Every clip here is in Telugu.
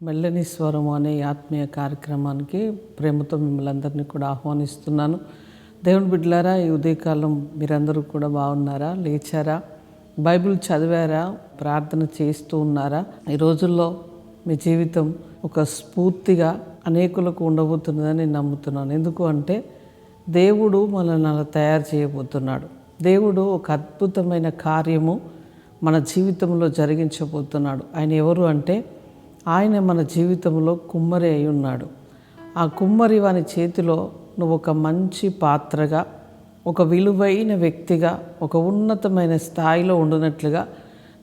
మెల్లని స్వరము అనే ఆత్మీయ కార్యక్రమానికి ప్రేమతో మిమ్మల్ని అందరినీ కూడా ఆహ్వానిస్తున్నాను. దేవుని బిడ్డలారా, ఈ ఉదయకాలం మీరందరూ కూడా బాగున్నారా? లేచారా? బైబిల్ చదివారా? ప్రార్థన చేస్తూ ఉన్నారా? ఈ రోజుల్లో మీ జీవితం ఒక స్ఫూర్తిగా అనేకులకు ఉండబోతున్నదని నేను నమ్ముతున్నాను. ఎందుకు అంటే దేవుడు మనల్ని అలా తయారు చేయబోతున్నాడు. దేవుడు ఒక అద్భుతమైన కార్యము మన జీవితంలో జరిగించబోతున్నాడు. ఆయన ఎవరు అంటే ఆయన మన జీవితంలో కుమ్మరి అయి ఉన్నాడు. ఆ కుమ్మరి వాని చేతిలో నువ్వు ఒక మంచి పాత్రగా, ఒక విలువైన వ్యక్తిగా, ఒక ఉన్నతమైన స్థాయిలో ఉండునట్లుగా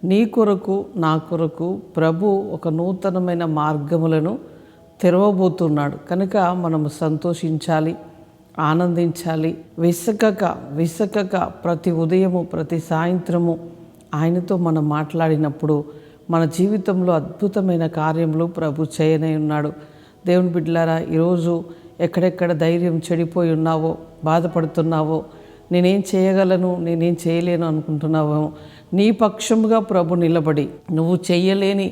నీ కొరకు నా కొరకు ప్రభు ఒక నూతనమైన మార్గములను తెరవబోతున్నాడు. కనుక మనము సంతోషించాలి, ఆనందించాలి. విసకక ప్రతి ఉదయము ప్రతి సాయంత్రము ఆయనతో మనం మాట్లాడినప్పుడు మన జీవితంలో అద్భుతమైన కార్యములు ప్రభు చేయనే ఉన్నాడు. దేవుని బిడ్డలారా, ఈరోజు ఎక్కడెక్కడ ధైర్యం చెడిపోయి ఉన్నావో, బాధపడుతున్నావో, నేనేం చేయగలను, నేనేం చేయలేను అనుకుంటున్నావో, నీ పక్షముగా ప్రభు నిలబడి నువ్వు చేయలేని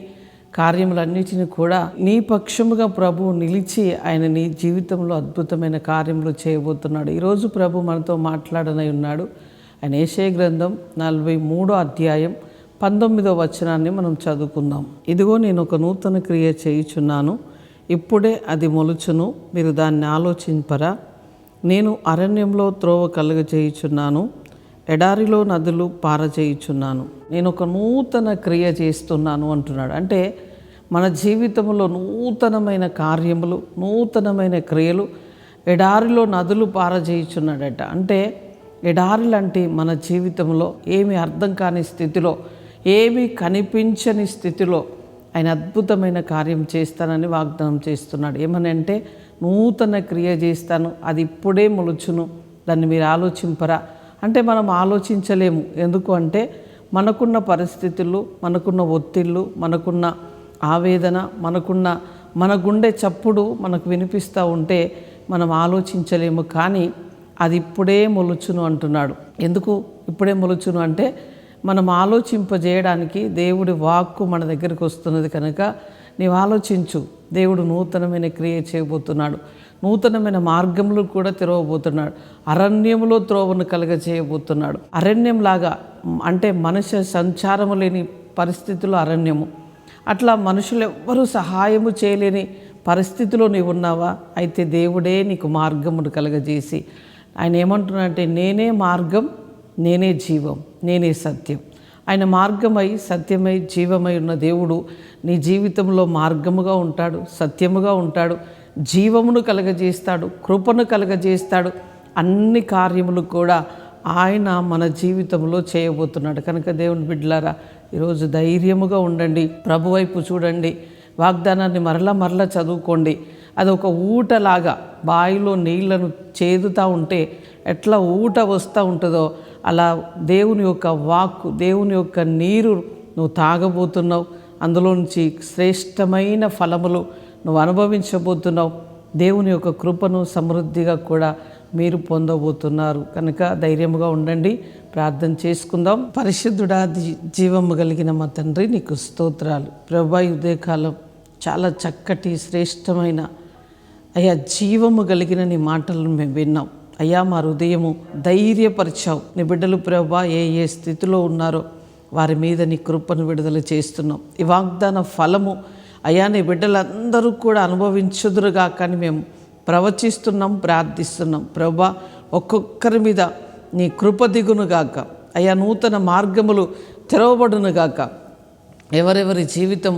కార్యములన్నిటిని కూడా నీ పక్షముగా ప్రభు నిలిచి ఆయన నీ జీవితంలో అద్భుతమైన కార్యములు చేయబోతున్నాడు. ఈరోజు ప్రభు మనతో మాట్లాడనై ఉన్నాడు. ఆయన యెషయా గ్రంథం 43వ అధ్యాయం 19వ వచనాన్ని మనం చదువుకుందాం. ఇదిగో నేను ఒక నూతన క్రియ చేయుచున్నాను, ఇప్పుడే అది మొలుచును, మీరు దాన్ని ఆలోచింపరా? నేను అరణ్యంలో త్రోవ కలుగజేయుచున్నాను, ఎడారిలో నదులు పారజేయుచున్నాను. నేను ఒక నూతన క్రియ చేస్తున్నాను అంటున్నాడు. అంటే మన జీవితంలో నూతనమైన కార్యములు, నూతనమైన క్రియలు, ఎడారిలో నదులు పారజేయుచున్నాడట. అంటే ఎడారి లాంటి మన జీవితంలో ఏమీ అర్థం కాని స్థితిలో, ఏమీ కనిపించని స్థితిలో ఆయన అద్భుతమైన కార్యం చేస్తానని వాగ్దానం చేస్తున్నాడు. ఏమని అంటే నూతన క్రియ చేస్తాను, అది ఇప్పుడే మొలుచును, దాన్ని మీరు ఆలోచింపరా? అంటే మనం ఆలోచించలేము. ఎందుకు అంటే మనకున్న పరిస్థితులు, మనకున్న ఒత్తిళ్ళు, మనకున్న ఆవేదన, మన గుండె చప్పుడు మనకు వినిపిస్తూ ఉంటే మనం ఆలోచించలేము. కానీ అది ఇప్పుడే మొలుచును అంటున్నాడు. ఎందుకు ఇప్పుడే మొలుచును అంటే మనం ఆలోచింపజేయడానికి దేవుడి వాక్కు మన దగ్గరికి వస్తున్నది. కనుక నీవు ఆలోచించు. దేవుడు నూతనమైన క్రియ చేయబోతున్నాడు, నూతనమైన మార్గములు కూడా తెరవబోతున్నాడు, అరణ్యములో త్రోవను కలగజేయబోతున్నాడు. అరణ్యంలాగా అంటే మనుష్య సంచారము లేని పరిస్థితుల్లో అరణ్యము, అట్లా మనుషులు ఎవ్వరూ సహాయము చేయలేని పరిస్థితిలో నీవు ఉన్నావా? అయితే దేవుడే నీకు మార్గమును కలగజేసి ఆయన ఏమంటున్నాడంటే నేనే మార్గం, నేనే జీవం, నేనే సత్యం. ఆయన మార్గమై, సత్యమై, జీవమై ఉన్న దేవుడు నీ జీవితంలో మార్గముగా ఉంటాడు, సత్యముగా ఉంటాడు, జీవమును కలగజేస్తాడు, కృపను కలగజేస్తాడు. అన్ని కార్యములు కూడా ఆయన మన జీవితంలో చేయబోతున్నాడు. కనుక దేవుని బిడ్డలారా, ఈరోజు ధైర్యముగా ఉండండి, ప్రభు వైపు చూడండి, వాగ్దానాన్ని మరలా చదువుకోండి. అది ఒక ఊటలాగా బావిలో నీళ్లను చేదుతూ ఉంటే ఎట్లా ఊట వస్తూ ఉంటుందో అలా దేవుని యొక్క వాక్కు, దేవుని యొక్క నీరు నువ్వు తాగబోతున్నావు. అందులో నుంచి శ్రేష్టమైన ఫలములు నువ్వు అనుభవించబోతున్నావు. దేవుని యొక్క కృపను సమృద్ధిగా కూడా మీరు పొందబోతున్నారు. కనుక ధైర్యముగా ఉండండి. ప్రార్థన చేసుకుందాం. పరిశుద్ధుడా, జీవము కలిగిన మా తండ్రి, నీకు స్తోత్రాలు. ప్రభా, ఉదయకాలం చాలా చక్కటి శ్రేష్టమైన అయ్యా జీవము కలిగిన నీ మాటలను మేము విన్నాం. అయ్యా, మా హృదయము ధైర్యపరిచావు. నీ బిడ్డలు ప్రభా ఏ స్థితిలో ఉన్నారో వారి మీద నీ కృపను విడుదల చేస్తున్నాం. ఈ వాగ్దాన ఫలము అయ్యా నీ బిడ్డలందరూ కూడా అనుభవించుదురుగా కానీ మేము ప్రవచిస్తున్నాం, ప్రార్థిస్తున్నాం. ప్రభా, ఒక్కొక్కరి మీద నీ కృప దిగునుగాక. అయ్యా, నూతన మార్గములు తెరవబడునుగాక. ఎవరెవరి జీవితం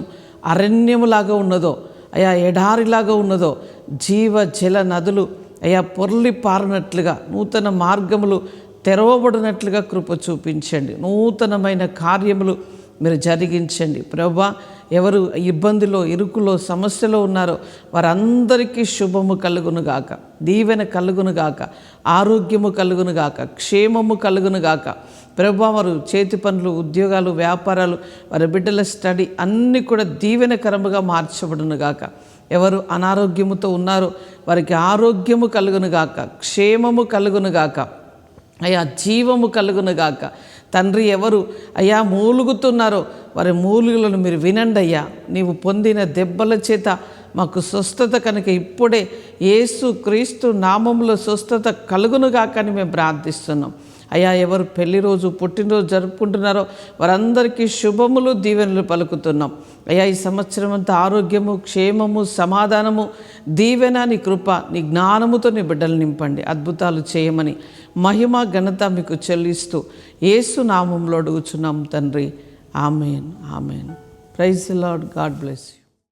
అరణ్యములాగా ఉన్నదో, అయ్యా ఎడారిలాగా ఉన్నదో, జీవ జల నదులు అయ్యా పొర్లి పారినట్లుగా, నూతన మార్గములు తెరవబడినట్లుగా కృప చూపించండి. నూతనమైన కార్యములు మీరు జరిగించండి. ప్రభా, ఎవరు ఇబ్బందిలో, ఇరుకులో, సమస్యలో ఉన్నారో వారందరికీ శుభము కలుగునుగాక, దీవెన కలుగునుగాక, ఆరోగ్యము కలుగునుగాక, క్షేమము కలుగునుగాక. ప్రభా, వారు చేతి పనులు, ఉద్యోగాలు, వ్యాపారాలు, వారి బిడ్డల స్టడీ అన్నీ కూడా దీవెనకరముగా మార్చబడునుగాక. ఎవరు అనారోగ్యముతో ఉన్నారో వారికి ఆరోగ్యము కలుగునుగాక, క్షేమము కలుగునుగాక, అయ్యా జీవము కలుగునుగాక. తండ్రి ఎవరు అయ్యా మూలుగుతున్నారో వారి మూలుగులను మీరు వినండి అయ్యా. నీవు పొందిన దెబ్బల చేత మాకు స్వస్థత కనుక ఇప్పుడే యేసు క్రీస్తు నామములో స్వస్థత కలుగునుగాకని మేము ప్రార్థిస్తున్నాం అయ్యా. ఎవరు పెళ్లి రోజు పుట్టినరోజు జరుపుకుంటున్నారో వారందరికీ శుభములు దీవెనలు పలుకుతున్నాం అయ్యా. ఈ సంవత్సరం అంతా ఆరోగ్యము, క్షేమము, సమాధానము, దీవెన, నీ కృప, నీ జ్ఞానముతో నీ బిడ్డలు నింపండి. అద్భుతాలు చేయమని మహిమ ఘనత మీకు చెల్లిస్తూ యేసు నామములో అడుగుచున్నాం తండ్రి. Amen, amen. Praise the lord. God bless you.